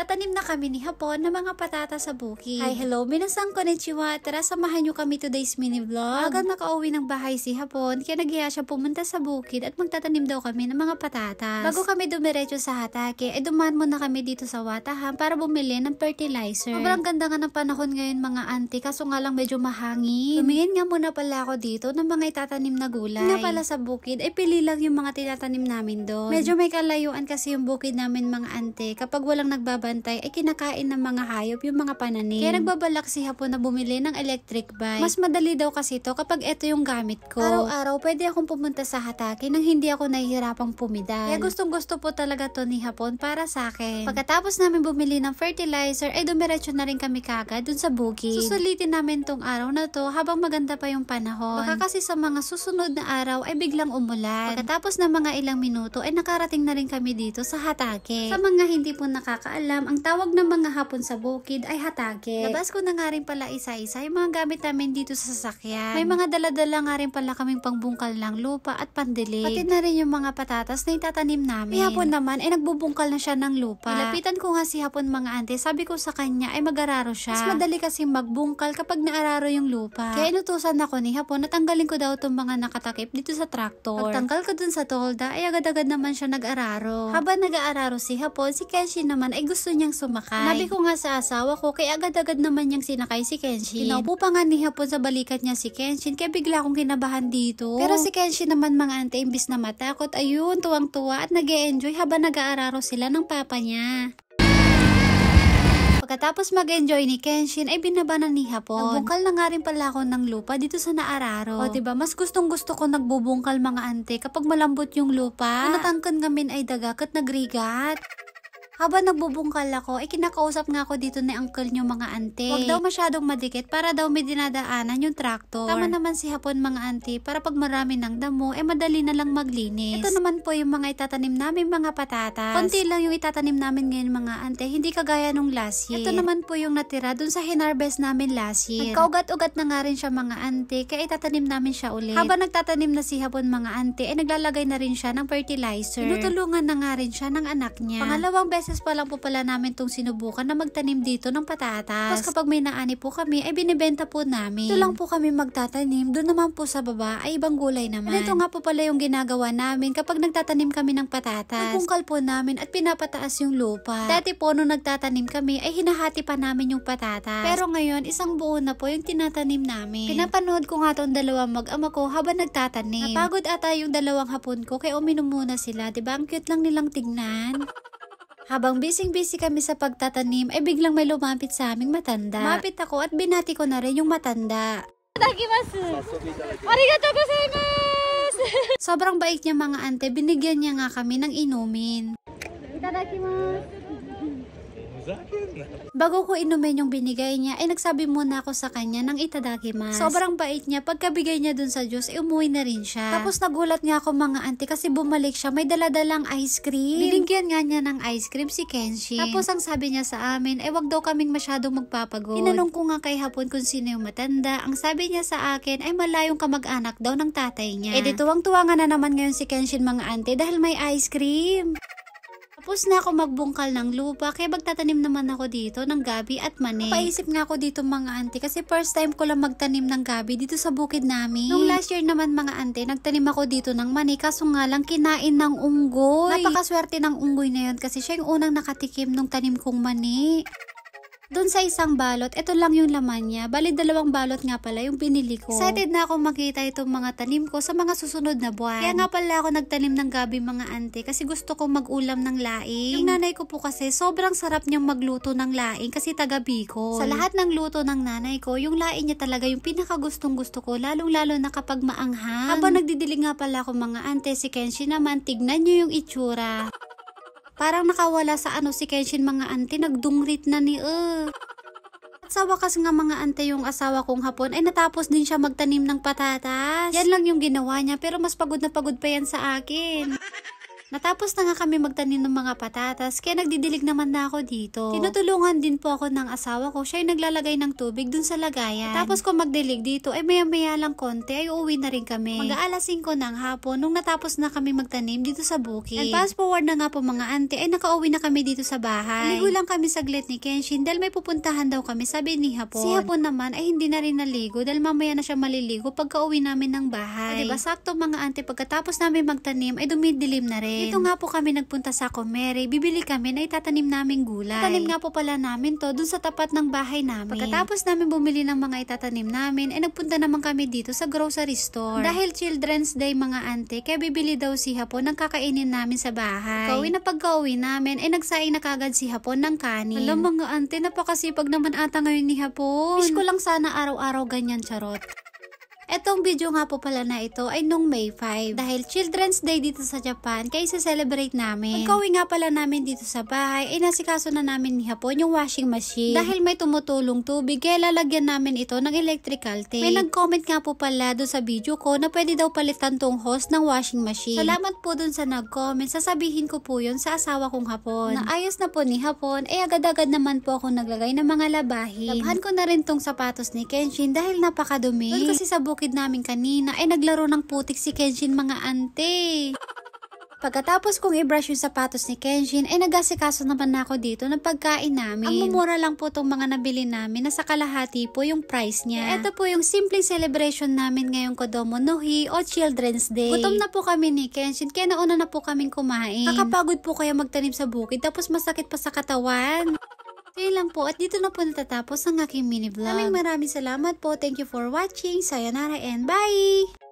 Magtatanim na kami ni Hapon ng mga patata sa bukid. Hi, hello, minasang konnichiwa. Tara, samahan nyo kami today's mini vlog. Agang nakauwi ng bahay si Hapon, kaya naghiya siya pumunta sa bukid at magtatanim daw kami ng mga patatas. Bago kami dumiretso sa hatake, dumaan muna kami dito sa Watahan para bumili ng fertilizer. Sobrang ganda nga ng panahon ngayon mga auntie, kaso nga lang medyo mahangin. Tumingin nga muna pala ako dito ng mga itatanim na gulay. Nga pala sa bukid, pili lang yung mga tinatanim namin doon. Medyo may kalayuan kasi yung bukid namin mga auntie. Kapag walang nagbabantay, kinakain ng mga hayop yung mga pananim. Kaya nagbabalak si Hapon na bumili ng electric bike. Mas madali daw kasi to kapag ito yung gamit ko. Araw-araw pwede akong pumunta sa hatake nang hindi ako nahihirapang pumidal. Kaya gustong-gusto po talaga to ni Hapon para sa akin. Pagkatapos namin bumili ng fertilizer, dumiretso na rin kami kagad dun sa bukid. Susulitin namin tong araw na to habang maganda pa yung panahon. Baka kasi sa mga susunod na araw biglang umulan. Pagkatapos ng mga ilang minuto nakarating na rin kami dito sa hatake. Sa mga hindi po nakakaalam, ang tawag ng mga hapon sa bukid ay hatake. Labas ko na nga rin pala isa-isa yung mga gamit namin dito sa sasakyan. May mga dala-dala nga rin pala kaming pangbungkal ng lupa at pandilig. Pati na rin yung mga patatas na itatanim namin. Si Hapon naman nagbubungkal na siya ng lupa. Nilapitan ko nga si Hapon mga ante, sabi ko sa kanya mag-araro siya. Mas madali kasi magbungkal kapag naararo yung lupa. Kaya inutusan ako ni Hapon na tanggalin ko daw itong mga nakatakip dito sa traktor. Pagtanggal ko dun sa tolda agad-agad naman siya nag-araro. Habang nag-aararo si Hapon, si Kenshin naman gusto niyang sumakay. Sabi ko nga sa asawa ko, kaya agad-agad naman niyang sinakay si Kenshin. Pinaupo pa nga ni Hapon sa balikat niya si Kenshin, kaya bigla akong kinabahan dito. Pero si Kenshin naman mga ante, imbis na matakot, ayun, tuwang-tuwa at nag-e-enjoy habang nag-aararo sila ng papa niya. Pagkatapos mag-enjoy ni Kenshin, binaba na ni Hapon. Nagbungkal na nga rin pala ako ng lupa dito sa naararo. O diba, mas gustong-gusto ko nagbubungkal mga ante kapag malambot yung lupa. Natangkan ngamin dagak at nagrigat. Habang nagbubungkal ako, kinakausap nga ako dito ni uncle nyo mga ante. Huwag daw masyadong madikit para daw may dinadaanan yung traktor. Tama naman si Hapon mga ante, para pag marami ng damo, madali na lang maglinis. Ito naman po yung mga itatanim namin mga patatas. Konti lang yung itatanim namin ngayon mga ante, hindi kagaya nung last year. Ito naman po yung natira dun sa hinarvest namin last year. Nagkaugat-ugat na nga rin siya mga ante, kaya itatanim namin siya ulit. Habang nagtatanim na si Hapon mga ante, naglalagay na rin siya ng fertilizer. Tinutulungan na nga rin siya ng anak niya. Pangalawang beses pa lang po pala namin itong sinubukan na magtanim dito ng patatas. Tapos kapag may naani po kami, binibenta po namin. Ito lang po kami magtatanim. Doon naman po sa baba ibang gulay naman. Ito nga po pala yung ginagawa namin kapag nagtatanim kami ng patatas. Nabungkal po namin at pinapataas yung lupa. Dati po nung nagtatanim kami hinahati pa namin yung patatas. Pero ngayon isang buo na po yung tinatanim namin. Pinapanood ko nga itong dalawang mag-ama ko habang nagtatanim. Napagod ata yung dalawang hapon ko kaya uminom muna sila. Diba? Ang cute lang nilang tignan. Habang busy kami sa pagtatanim, biglang may lumapit sa aming matanda. Lumapit ako at binati ko na rin yung matanda. Itadakimasu! Arigatou gozaimasu! Sobrang bait niya mga ante, binigyan niya nga kami ng inumin. Itadakimasu! Bago ko inumin yung binigay niya, nagsabi muna ako sa kanya ng itadakimasu. Sobrang bait niya, pagkabigay niya dun sa Diyos, umuwi na rin siya. Tapos nagulat nga ako mga auntie kasi bumalik siya, may daladalang ice cream. Binigyan nga niya ng ice cream si Kenshin. Tapos ang sabi niya sa amin, wag daw kaming masyadong magpapagod. Tinanong ko nga kay Hapon kung sino yung matanda. Ang sabi niya sa akin malayong kamag-anak daw ng tatay niya. Tuwang-tuwa nga na naman ngayon si Kenshin mga auntie dahil may ice cream. Tapos na ako magbungkal ng lupa, kaya magtatanim naman ako dito ng gabi at mani. Paisip nga ako dito mga auntie kasi first time ko lang magtanim ng gabi dito sa bukid namin. Nung last year naman mga auntie, nagtanim ako dito ng mani kaso nga lang kinain ng unggoy. Napakaswerte ng unggoy na yun kasi siya yung unang nakatikim nung tanim kong mani. Doon sa isang balot, ito lang yung laman niya. Bali 2 balot nga pala yung binili ko. Excited na ako makita itong mga tanim ko sa mga susunod na buwan. Kaya nga pala ako nagtanim ng gabi mga ante kasi gusto kong mag-ulam ng laing. Yung nanay ko po kasi sobrang sarap niyang magluto ng laing kasi taga Bicol. Sa lahat ng luto ng nanay ko, yung laing niya talaga yung pinakagustong gusto ko, lalong-lalo na kapag maanghang. Habang nagdidilig nga pala ako mga ante, si Kenshin naman, tignan niyo yung itsura. Parang nakawala sa si Kenshin mga ante, nagdungrit na ni At sa wakas nga mga ante yung asawa kong Hapon natapos din siya magtanim ng patatas. Yan lang yung ginawa niya pero mas pagod na pagod pa yan sa akin. Natapos na nga kami magtanim ng mga patatas, kaya nagdidilig naman na ako dito. Tinutulungan din po ako ng asawa ko, siya yung naglalagay ng tubig dun sa lagayan. Tapos ko magdilig dito, ay maya-maya lang konti, ay uuwi na rin kami. Mag-aalas 5 ng hapon, nung natapos na kami magtanim dito sa bukid. And fast forward na nga po mga ante, ay nakauwi na kami dito sa bahay. Ligo lang kami saglit ni Kenshin, dahil may pupuntahan daw kami, sabi ni Hapon. Si Hapon naman ay hindi na rin naligo, dahil mamaya na siya maliligo pagka uwi namin ng bahay. O diba, sakto mga ante, pagkatapos namin magtanim, ay dumidilim na rin. Dito nga po kami nagpunta sa Comere, bibili kami na itatanim naming gulay. Tanim nga po pala namin to dun sa tapat ng bahay namin. Pagkatapos namin bumili ng mga itatanim namin, ay nagpunta naman kami dito sa grocery store. Dahil Children's Day mga ante, kaya bibili daw si Hapon ng kakainin namin sa bahay. Pagka-uwi namin, ay nagsaing na kagad si Hapon ng kanin. Alam mga ante, napakasipag naman ata ngayon ni Hapon. Wish ko lang sana araw-araw ganyan, charot. Etong video nga po pala na ito ay nung May 5. Dahil Children's Day dito sa Japan, kaya isa-celebrate namin. Pagka-uwi nga pala namin dito sa bahay, ay nasikaso na namin ni Hapon yung washing machine. Dahil may tumutulong tubig, kaya lalagyan namin ito ng electrical tape. May nag-comment nga po pala doon sa video ko na pwede daw palitan tong hose ng washing machine. Salamat po doon sa nag-comment. Sasabihin ko po yun sa asawa kong Hapon. Naayos na po ni Hapon, ay agad-agad naman po ako naglagay ng mga labahin. Labhan ko na rin tong sapatos ni Kenshin dahil napakadumi. Doon kasi sa bukid namin kanina ay naglaro ng putik si Kenshin mga ante. Pagkatapos kong i-brush yung sapatos ni Kenshin, ay nagasikaso naman na ako dito ng pagkain namin. Ang mumura lang po itong mga nabili namin, nasa kalahati po yung price niya. Ito po yung simpleng celebration namin ngayong Kodomo no Hi o Children's Day. Gutom na po kami ni Kenshin, kaya nauna na po kaming kumain. Nakapagod po kaya magtanim sa bukid, tapos masakit pa sa katawan. So yun lang po, at dito na po natatapos ang aking mini vlog. Maraming salamat po. Thank you for watching. Sayonara and bye!